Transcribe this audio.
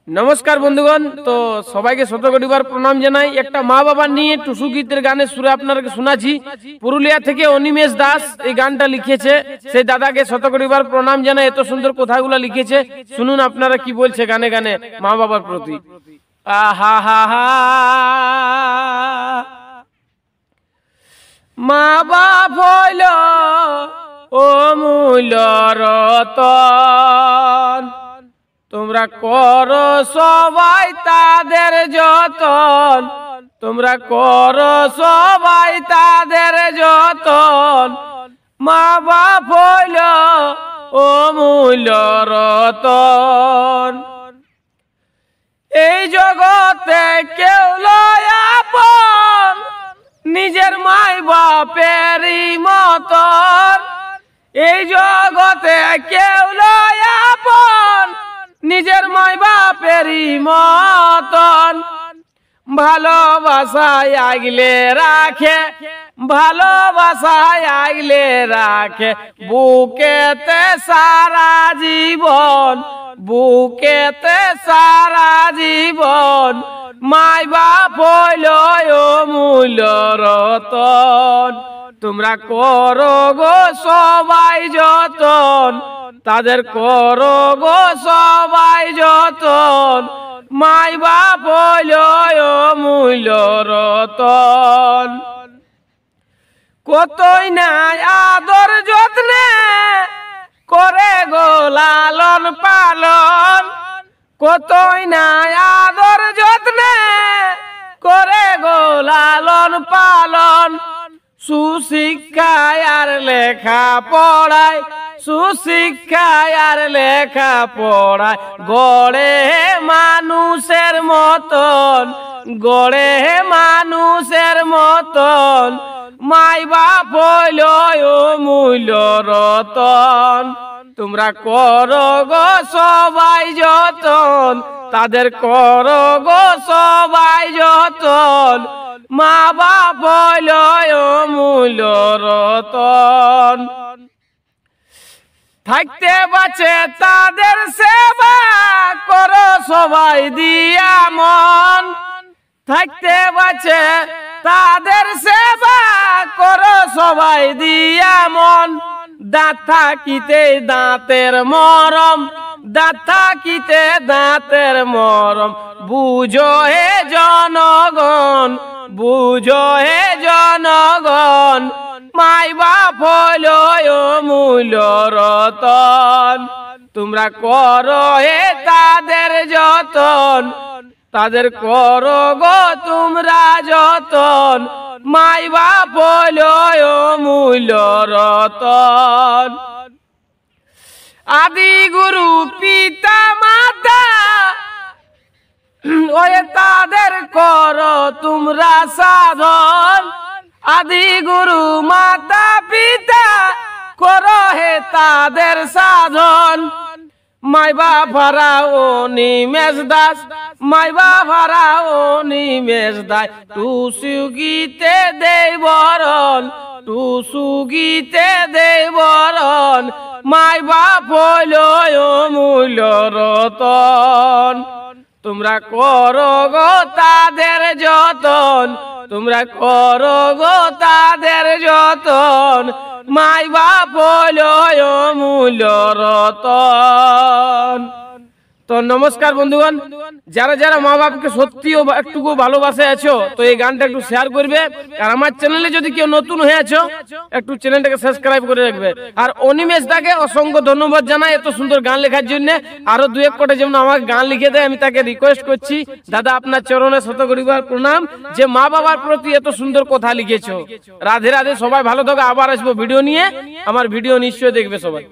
নমস্কার বন্ধুগণ, তো সবাইকে শতকোটিবার প্রণাম জানাই। একটা মা বাবা নিয়ে টুসু গীতের গানের সুরে আপনাদেরকে শোনাচ্ছি। পুরুলিয়া থেকে অনিমেষ দাস এই গানটা লিখেছে। সেই দাদাকে শতকোটিবার প্রণাম জানাই, এত সুন্দর কথাগুলো লিখেছে। শুনুন আপনারা কি বলছে গানে গানে মা বাবার প্রতি। আহা হা হা, মা বাপ হইল অমূল্য রতন, তোমরা করো সবাই তাদের যতন, তোমরা করো সবাই তাদের যতন। মা বাপ হইল অমূল্য রতন, এই জগতে কেউ লয় আপন, নিজের মাই বাপেরই মতন। এই জগতে কেউ লয় আপন, নিজের মাই বাপেরই মতন। ভালোবাসায় আগলে রাখে, ভালোবাসায় আগলে রাখে, বুকেতে সারা জীবন, বুকেতে সারা জীবন। মাই বাপ হইল অমূল্য রতন, তোমরা করো গো সবাই যতন, তাদের করো গো সবাই যতন। মাই বাপ হইল অমূল্য রতন, কতই নাই আদর যত্নে করে গো লালন পালন, কতই নাই আদর যত্নে করে গো লালন পালন। সুশিক্ষায় আর লেখা পড়ায়, সুশিক্ষায় আর লেখা পড়ায়, গড়ে মানুষের মতন, গড়ে মানুষের মতন। মাই বাপ হইল অমূল্য রতন, তোমরা করো গো সবাই যতন, তাদের করো গো সবাই যতন। মা বাপ হইল অমূল্য রতন, থাকতে বাঁচে তাদের সেবা করো সবাই দিয়া মন, থাকতে বাঁচে তাদের সেবা করো সবাই দিয়া মন। দাঁত থাকিতে দাঁতের মরম, দাঁত থাকিতে দাঁতের মরম, বুঝো হে জনগণ, বুঝো হে জনগণ। মাই বাপ হইল অমূল্য রতন, তোমরা করো হে তাদের যতন, তাদের করো গো তোমরা যতন। মাই বাপ হইল অমূল্য রতন, আদি গুরু পিতা মাতা ওরে তাদের করো তোমরা সাধন। আদি গুরু মাতা পিতা করো হে তাদের সাধন। মাই বাবারা অনিমেষ দাস, মাই বাবারা অনিমেষ দাস, টুসু গীতে দেই বরণ, টুসু গীতে দেই বরণ। মাই বাপ হইল অমূল্য রতন, তোমরা করো গো তাদের যতন, তোমরা করো গো তাদের যতন। মাই বাপ হইল অমূল্য রতন। তো নমস্কার বন্ধুগণ, যারা যারা মা বাপকে সত্যিও একটুকু ভালোবাসে আছো, তো এই গানটা একটু শেয়ার করবে। আর আমার চ্যানেলে যদি কেউ নতুন হয়ে আছো, একটু চ্যানেলটাকে সাবস্ক্রাইব করে রাখবে। আর অনিমেষ দাকে অসংখ্য ধন্যবাদ জানাই এত সুন্দর গান লেখার জন্য। আরো দু এক কোটা যেমন আমাকে গান লিখে দেয়, আমি তাকে রিকোয়েস্ট করছি, দাদা আপনার চরণে শতকোটিবার প্রণাম, যে মা বাবার প্রতি এত সুন্দর কথা লিখেছো। রাধে রাধে, সবাই ভালো থাকো। আবার আসবো ভিডিও নিয়ে, আমার ভিডিও নিশ্চয়ই দেখবে সবাই।